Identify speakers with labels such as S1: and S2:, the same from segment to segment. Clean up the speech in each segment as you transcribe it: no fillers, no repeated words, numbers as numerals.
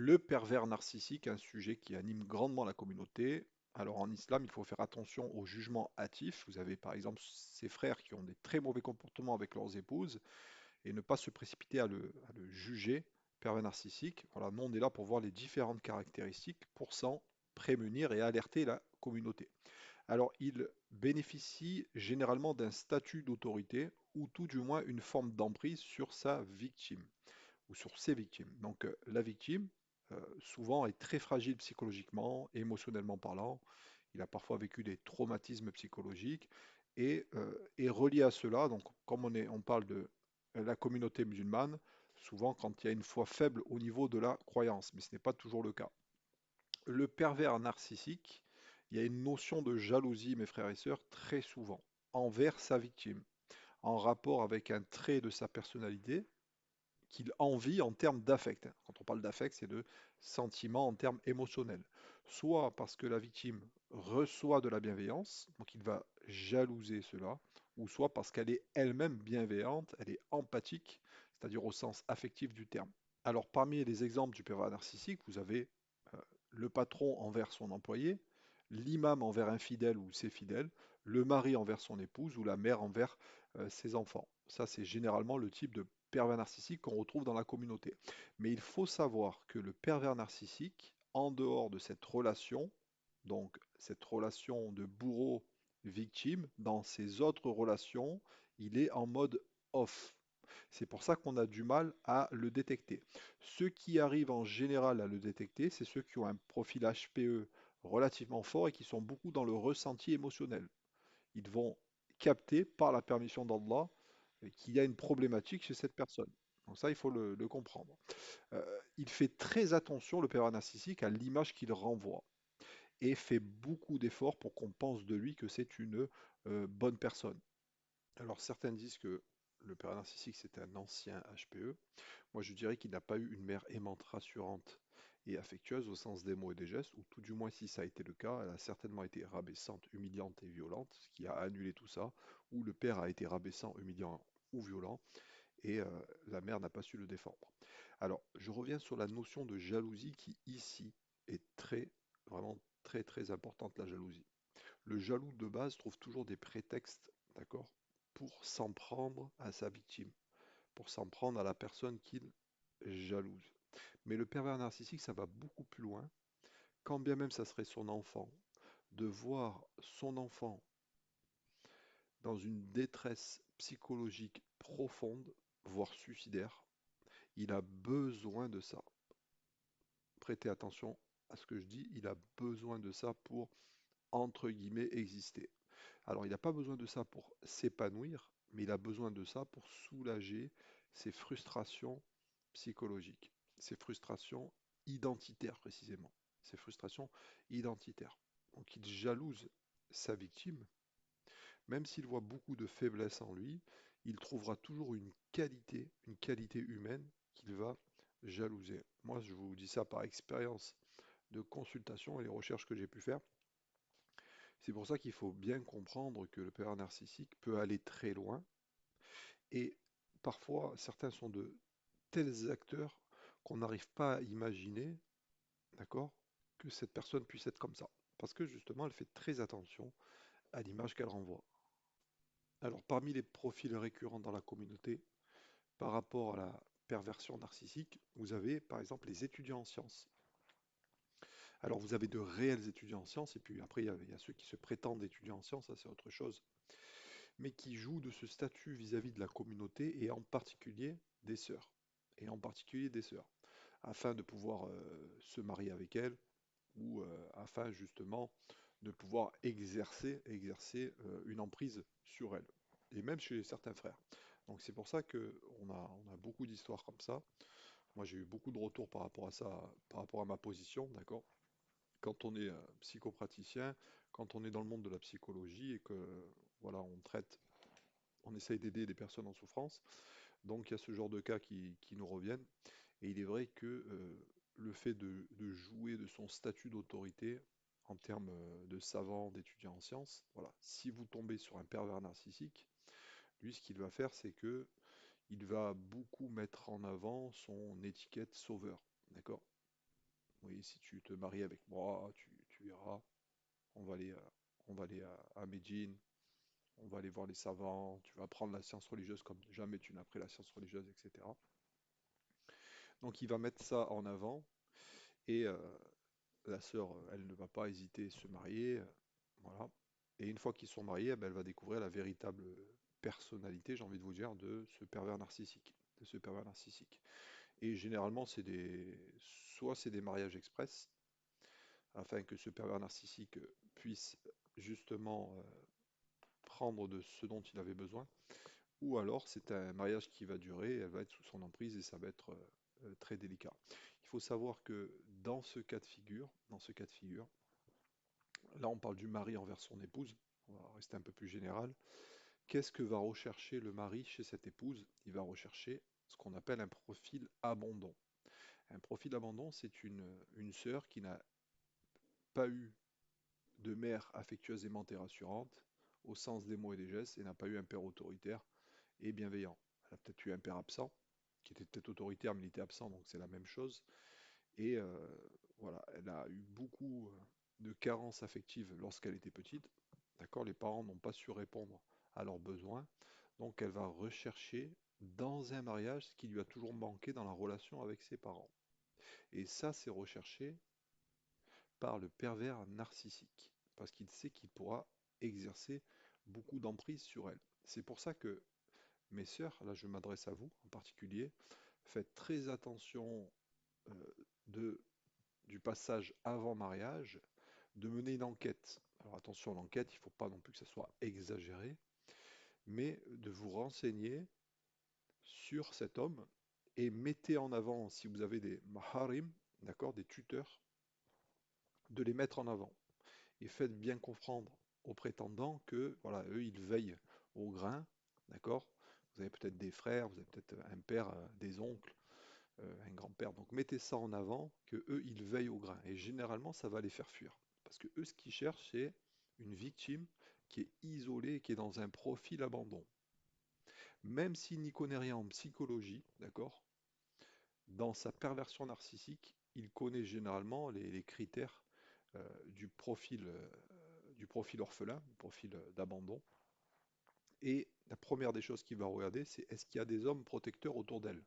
S1: Le pervers narcissique, un sujet qui anime grandement la communauté. Alors en islam, il faut faire attention au jugement hâtif. Vous avez par exemple ces frères qui ont des très mauvais comportements avec leurs épouses et ne pas se précipiter à le juger, pervers narcissique. Voilà, nous on est là pour voir les différentes caractéristiques pour s'en prémunir et alerter la communauté. Alors il bénéficie généralement d'un statut d'autorité ou tout du moins une forme d'emprise sur sa victime ou sur ses victimes. Donc la victime, souvent, est très fragile psychologiquement, émotionnellement parlant. Il a parfois vécu des traumatismes psychologiques et est relié à cela. Donc, comme on parle de la communauté musulmane, souvent quand il y a une foi faible au niveau de la croyance, mais ce n'est pas toujours le cas. Le pervers narcissique, il y a une notion de jalousie, mes frères et sœurs, très souvent, envers sa victime, en rapport avec un trait de sa personnalité qu'il envie en termes d'affect. Quand on parle d'affect, c'est de sentiment en termes émotionnels. Soit parce que la victime reçoit de la bienveillance, donc il va jalouser cela, ou soit parce qu'elle est elle-même bienveillante, elle est empathique, c'est-à-dire au sens affectif du terme. Alors parmi les exemples du pervers narcissique, vous avez euh, le patron envers son employé, l'imam envers un fidèle ou ses fidèles, le mari envers son épouse ou la mère envers ses enfants. Ça, c'est généralement le type de pervers narcissique qu'on retrouve dans la communauté. Mais il faut savoir que le pervers narcissique, en dehors de cette relation, donc cette relation de bourreau-victime, dans ses autres relations, il est en mode off. C'est pour ça qu'on a du mal à le détecter. Ceux qui arrivent en général à le détecter, c'est ceux qui ont un profil HPE relativement fort et qui sont beaucoup dans le ressenti émotionnel. Ils vont capter par la permission d'Allah qu'il y a une problématique chez cette personne. Donc ça, il faut le comprendre. Il fait très attention, le pervers narcissique, à l'image qu'il renvoie et fait beaucoup d'efforts pour qu'on pense de lui que c'est une bonne personne. Alors certains disent que le père narcissique c'est un ancien HPE. Moi je dirais qu'il n'a pas eu une mère aimante, rassurante et affectueuse au sens des mots et des gestes, ou tout du moins si ça a été le cas, elle a certainement été rabaissante, humiliante et violente, ce qui a annulé tout ça, ou le père a été rabaissant, humiliant ou violent, et la mère n'a pas su le défendre. Alors je reviens sur la notion de jalousie qui ici est vraiment très importante, la jalousie. Le jaloux de base trouve toujours des prétextes, d'accord, pour s'en prendre à sa victime, pour s'en prendre à la personne qu'il jalouse. Mais le pervers narcissique, ça va beaucoup plus loin, quand bien même ça serait son enfant, de voir son enfant dans une détresse psychologique profonde, voire suicidaire, il a besoin de ça. Prêtez attention à ce que je dis, il a besoin de ça pour, entre guillemets, exister. Alors, il n'a pas besoin de ça pour s'épanouir, mais il a besoin de ça pour soulager ses frustrations psychologiques, ses frustrations identitaires précisément, ses frustrations identitaires. Donc, il jalouse sa victime, même s'il voit beaucoup de faiblesses en lui, il trouvera toujours une qualité humaine qu'il va jalouser. Moi, je vous dis ça par expérience de consultation et les recherches que j'ai pu faire. C'est pour ça qu'il faut bien comprendre que le pervers narcissique peut aller très loin et parfois certains sont de tels acteurs qu'on n'arrive pas à imaginer, d'accord, que cette personne puisse être comme ça. Parce que justement, elle fait très attention à l'image qu'elle renvoie. Alors, parmi les profils récurrents dans la communauté par rapport à la perversion narcissique, vous avez par exemple les étudiants en sciences. Alors, vous avez de réels étudiants en sciences, et puis après, il y a ceux qui se prétendent étudiants en sciences, ça c'est autre chose, mais qui jouent de ce statut vis-à-vis de la communauté et en particulier des sœurs. Et en particulier des sœurs, afin de pouvoir se marier avec elles ou afin justement de pouvoir exercer une emprise sur elles. Et même chez certains frères. Donc c'est pour ça on a beaucoup d'histoires comme ça. Moi j'ai eu beaucoup de retours par rapport à ça, par rapport à ma position, d'accord? Quand on est psychopraticien, quand on est dans le monde de la psychologie et que voilà, on essaye d'aider des personnes en souffrance. Donc il y a ce genre de cas qui nous reviennent. Et il est vrai que le fait de jouer de son statut d'autorité en termes de savant, d'étudiant en sciences, voilà, si vous tombez sur un pervers narcissique, lui ce qu'il va faire, c'est que il va beaucoup mettre en avant son étiquette sauveur. D'accord? et si tu te maries avec moi, tu verras, on va aller, on va aller à Médine, on va aller voir les savants, tu vas apprendre la science religieuse comme jamais tu n'as appris la science religieuse, etc. Donc il va mettre ça en avant et la sœur, elle ne va pas hésiter à se marier, voilà. Et une fois qu'ils sont mariés, eh ben, elle va découvrir la véritable personnalité, j'ai envie de vous dire, de ce pervers narcissique, de ce pervers narcissique. Et généralement, soit c'est des mariages express, afin que ce pervers narcissique puisse justement prendre de ce dont il avait besoin, ou alors c'est un mariage qui va durer, elle va être sous son emprise et ça va être très délicat. Il faut savoir que dans ce cas de figure, là on parle du mari envers son épouse, on va rester un peu plus général. Qu'est-ce que va rechercher le mari chez cette épouse? Il va rechercher ce qu'on appelle un profil abandon. Un profil abandon, c'est une sœur qui n'a pas eu de mère affectueuse, aimante et rassurante, au sens des mots et des gestes, et n'a pas eu un père autoritaire et bienveillant. Elle a peut-être eu un père absent, qui était peut-être autoritaire, mais il était absent, donc c'est la même chose. Et voilà, elle a eu beaucoup de carences affectives lorsqu'elle était petite. D'accord, les parents n'ont pas su répondre à leurs besoins, donc elle va rechercher dans un mariage ce qui lui a toujours manqué dans la relation avec ses parents. Et ça, c'est recherché par le pervers narcissique, parce qu'il sait qu'il pourra exercer beaucoup d'emprise sur elle. C'est pour ça que mes sœurs, là je m'adresse à vous en particulier, faites très attention euh, de, du passage avant mariage, de mener une enquête. Alors attention, l'enquête, il ne faut pas non plus que ça soit exagéré, mais de vous renseigner sur cet homme et mettez en avant, si vous avez des maharim, d'accord, des tuteurs, de les mettre en avant. Et faites bien comprendre aux prétendants que, voilà, eux, ils veillent au grain, d'accord? Vous avez peut-être des frères, vous avez peut-être un père, des oncles, un grand-père. Donc mettez ça en avant, que eux, ils veillent au grain. Et généralement, ça va les faire fuir. Parce que eux, ce qu'ils cherchent, c'est une victime qui est isolée, qui est dans un profil abandon. Même s'il n'y connaît rien en psychologie, d'accord? Dans sa perversion narcissique, il connaît généralement les critères du profil orphelin, du profil d'abandon. Et la première des choses qu'il va regarder, c'est est-ce qu'il y a des hommes protecteurs autour d'elle.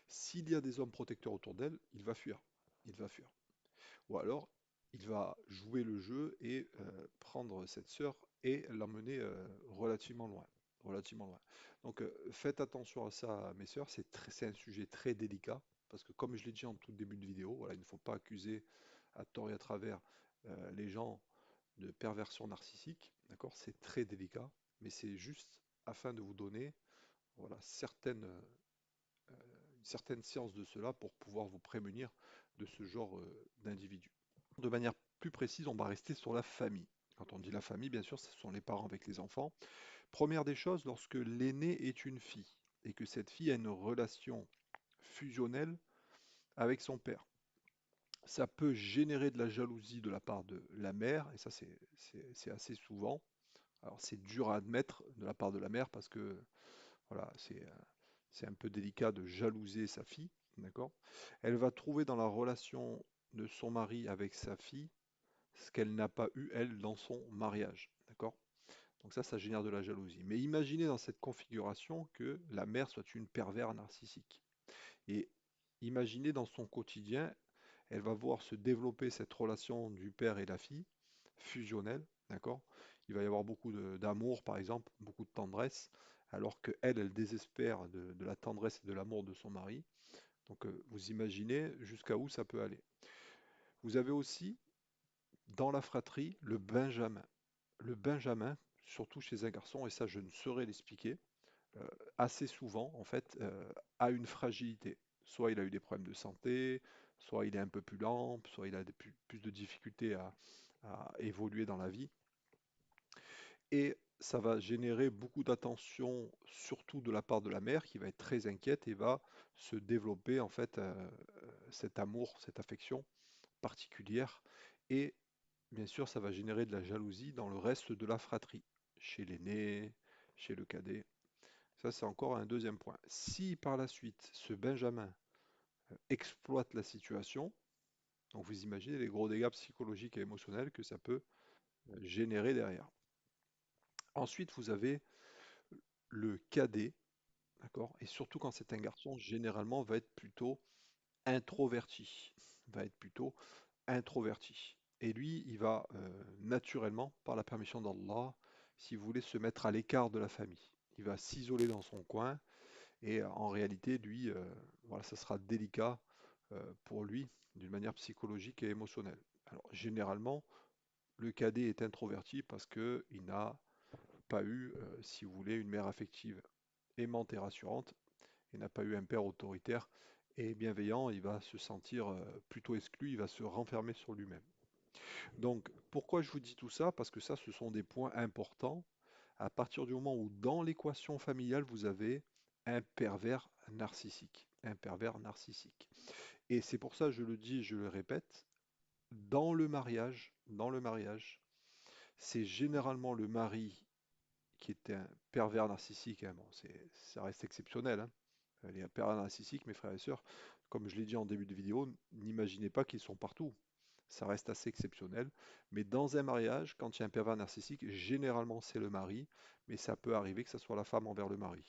S1: S'il y a des hommes protecteurs autour d'elle, il va fuir. Il va fuir. Ou alors, il va jouer le jeu et prendre cette sœur et l'emmener relativement loin. Relativement loin. Donc faites attention à ça, mes sœurs, c'est un sujet très délicat, parce que comme je l'ai dit en tout début de vidéo, voilà, il ne faut pas accuser à tort et à travers les gens de perversion narcissique, d'accord? C'est très délicat, mais c'est juste afin de vous donner voilà, une certaine science de cela pour pouvoir vous prémunir de ce genre d'individu. De manière plus précise, on va rester sur la famille. Quand on dit la famille, bien sûr, ce sont les parents avec les enfants. Première des choses, lorsque l'aîné est une fille et que cette fille a une relation fusionnelle avec son père, ça peut générer de la jalousie de la part de la mère, et ça c'est assez souvent. Alors c'est dur à admettre de la part de la mère parce que voilà, c'est un peu délicat de jalouser sa fille, d'accord? Elle va trouver dans la relation de son mari avec sa fille ce qu'elle n'a pas eu, elle, dans son mariage, d'accord? Donc ça génère de la jalousie. Mais imaginez dans cette configuration que la mère soit une pervers narcissique. Et imaginez dans son quotidien, elle va voir se développer cette relation du père et la fille, fusionnelle, d'accord? Il va y avoir beaucoup d'amour, par exemple, beaucoup de tendresse, alors qu'elle, elle désespère de la tendresse et de l'amour de son mari. Donc vous imaginez jusqu'à où ça peut aller. Vous avez aussi, dans la fratrie, le Benjamin. Le Benjamin, surtout chez un garçon, et ça je ne saurais l'expliquer, euh, assez souvent, en fait, a une fragilité. Soit il a eu des problèmes de santé, soit il est un peu plus lent, soit il a plus de difficultés à évoluer dans la vie. Et ça va générer beaucoup d'attention, surtout de la part de la mère, qui va être très inquiète et va se développer, en fait, cet amour, cette affection particulière. Et bien sûr, ça va générer de la jalousie dans le reste de la fratrie, chez l'aîné, chez le cadet. Ça, c'est encore un deuxième point. Si par la suite, ce Benjamin exploite la situation, Donc vous imaginez les gros dégâts psychologiques et émotionnels que ça peut générer derrière. Ensuite, vous avez le cadet, d'accord? Et surtout quand c'est un garçon, généralement va être plutôt introverti, va être plutôt introverti. Et lui, il va naturellement, par la permission d'Allah, si vous voulez, se mettre à l'écart de la famille. Il va s'isoler dans son coin et en réalité, lui, voilà, ça sera délicat pour lui d'une manière psychologique et émotionnelle. Alors, généralement, le cadet est introverti parce qu'il n'a pas eu, si vous voulez, une mère affective aimante et rassurante et n'a pas eu un père autoritaire et bienveillant. Il va se sentir plutôt exclu, il va se renfermer sur lui-même. Donc, pourquoi je vous dis tout ça? Parce que ça, ce sont des points importants à partir du moment où dans l'équation familiale, vous avez un pervers narcissique. Un pervers narcissique. Et c'est pour ça, je le dis, je le répète, dans le mariage, c'est généralement le mari qui est un pervers narcissique, hein. Bon, ça reste exceptionnel, hein. Les pervers narcissiques, mes frères et sœurs, comme je l'ai dit en début de vidéo, n'imaginez pas qu'ils sont partout. Ça reste assez exceptionnel. Mais dans un mariage, quand il y a un pervers narcissique, généralement c'est le mari, mais ça peut arriver que ce soit la femme envers le mari.